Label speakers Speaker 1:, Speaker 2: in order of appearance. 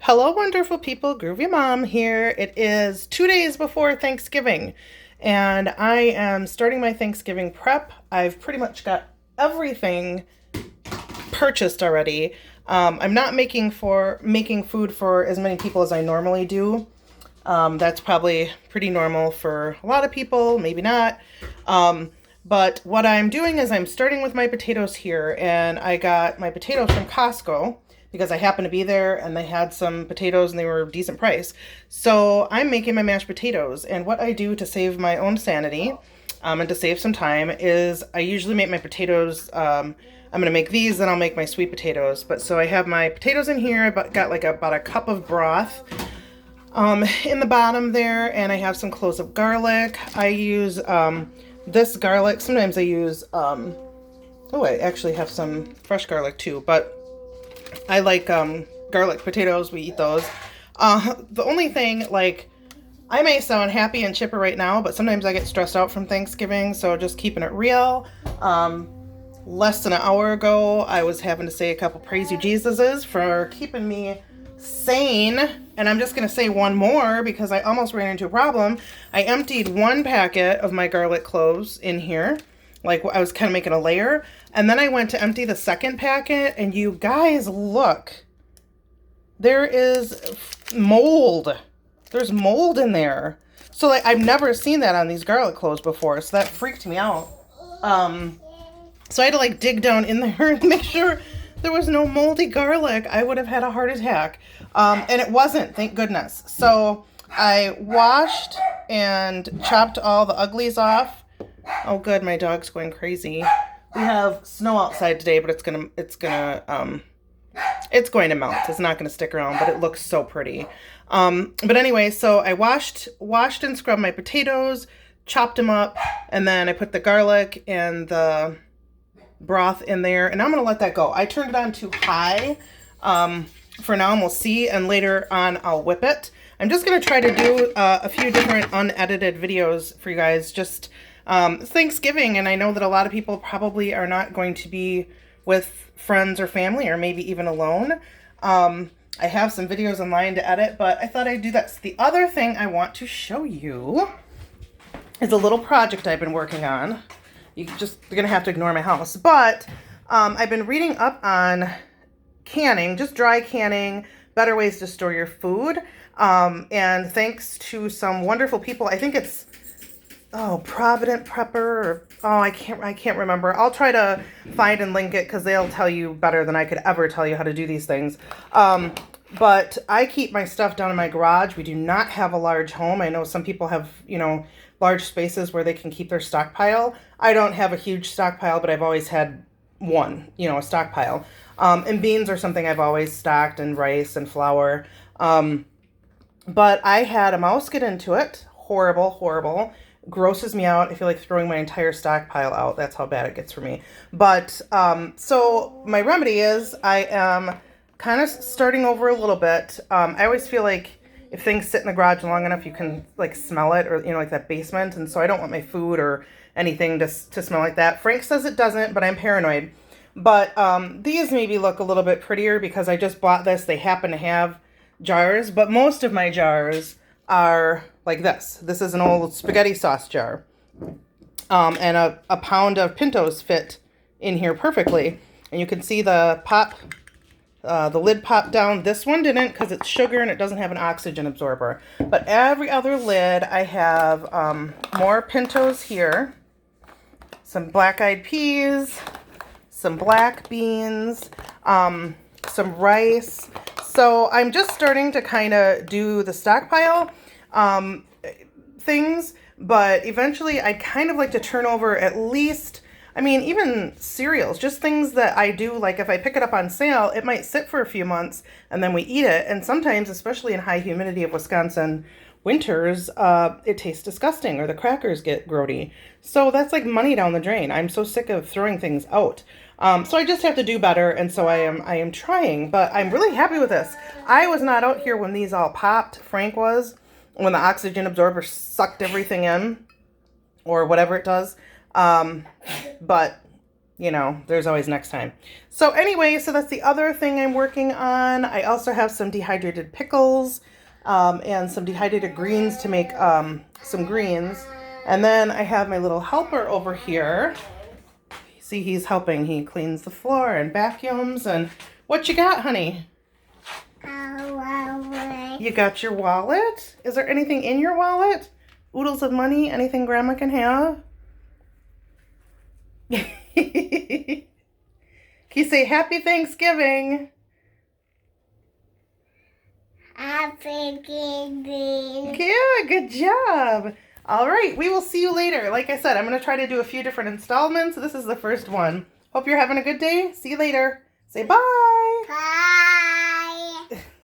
Speaker 1: Hello, wonderful people. Groovy Mom here. It is 2 days before Thanksgiving, and I am starting my Thanksgiving prep. I've pretty much got everything purchased already. I'm not making food for as many people as I normally do. That's probably pretty normal for a lot of people, maybe not. But what I'm doing is I'm starting with my potatoes here, and I got my potatoes from Costco because I happened to be there and they had some potatoes and they were a decent price. So I'm making my mashed potatoes, and what I do to save my own sanity and to save some time is I usually make my potatoes. I'm gonna make these, then I'll make my sweet potatoes. But so I have my potatoes in here. I got like about a cup of broth in the bottom there, and I have some cloves of garlic. I use this garlic. Sometimes I use oh, I actually have some fresh garlic too, but I like garlic potatoes. We eat those. The only thing, like, I may sound happy and chipper right now, but sometimes I get stressed out from Thanksgiving, so just keeping it real. Less than an hour ago, I was having to say a couple praise you Jesuses for keeping me sane, and I'm just going to say one more because I almost ran into a problem. I emptied one packet of my garlic cloves in here, like I was kind of making a layer, and then I went to empty the second packet, and you guys, look, there is mold. There's mold in there. So like I've never seen that on these garlic cloves before, so that freaked me out. So I had to like dig down in there and make sure there was no moldy garlic. I would have had a heart attack. And it wasn't, thank goodness. So I washed and chopped all the uglies off. Oh good, my dog's going crazy. We have snow outside today, but it's going to melt. It's not going to stick around, but it looks so pretty. But anyway, so I washed and scrubbed my potatoes, chopped them up, and then I put the garlic and the broth in there, and I'm going to let that go. I turned it on too high for now, and we'll see, and later on I'll whip it. I'm just going to try to do a few different unedited videos for you guys. Just Thanksgiving, and I know that a lot of people probably are not going to be with friends or family, or maybe even alone. I have some videos online to edit, but I thought I'd do that. So the other thing I want to show you is a little project I've been working on. You're going to have to ignore my house. But I've been reading up on canning, just dry canning, better ways to store your food. And thanks to some wonderful people, I think it's, Provident Prepper, or, I can't remember. I'll try to find and link it because they'll tell you better than I could ever tell you how to do these things. But I keep my stuff down in my garage. We do not have a large home. I know some people have, large spaces where they can keep their stockpile. I don't have a huge stockpile, but I've always had one, a stockpile. And beans are something I've always stocked, and rice and flour. But I had a mouse get into it. Horrible, horrible. Grosses me out. I feel like throwing my entire stockpile out. That's how bad it gets for me. But so my remedy is I am kind of starting over a little bit. I always feel like if things sit in the garage long enough, you can like smell it, or like that basement. And so I don't want my food or anything to smell like that. Frank says it doesn't, but I'm paranoid. But these maybe look a little bit prettier because I just bought this. They happen to have jars, but most of my jars are like this. This is an old spaghetti sauce jar. And a pound of Pintos fit in here perfectly. And you can see the lid pop down. This one didn't because it's sugar and it doesn't have an oxygen absorber. But every other lid, I have more Pintos here, some black-eyed peas, some black beans, some rice. So I'm just starting to kind of do the stockpile things, but eventually I'd kind of like to turn over at least, even cereals, just things that I do, like if I pick it up on sale, it might sit for a few months and then we eat it. And sometimes, especially in high humidity of Wisconsin winters, it tastes disgusting or the crackers get grody. So that's like money down the drain. I'm so sick of throwing things out. So I just have to do better, and so I am trying, but I'm really happy with this. I was not out here when these all popped. Frank was, when the oxygen absorber sucked everything in, or whatever it does. But you know, there's always next time. So anyway, so that's the other thing I'm working on. I also have some dehydrated pickles and some dehydrated greens to make some greens. And then I have my little helper over here. See, he's helping. He cleans the floor and vacuums. And what you got, honey? You got your wallet? Is there anything in your wallet? Oodles of money? Anything Grandma can have? Can you say Happy Thanksgiving?
Speaker 2: Happy Thanksgiving.
Speaker 1: Yeah, good job. All right, we will see you later. Like I said, I'm going to try to do a few different installments. This is the first one. Hope you're having a good day. See you later. Say bye.
Speaker 2: Bye.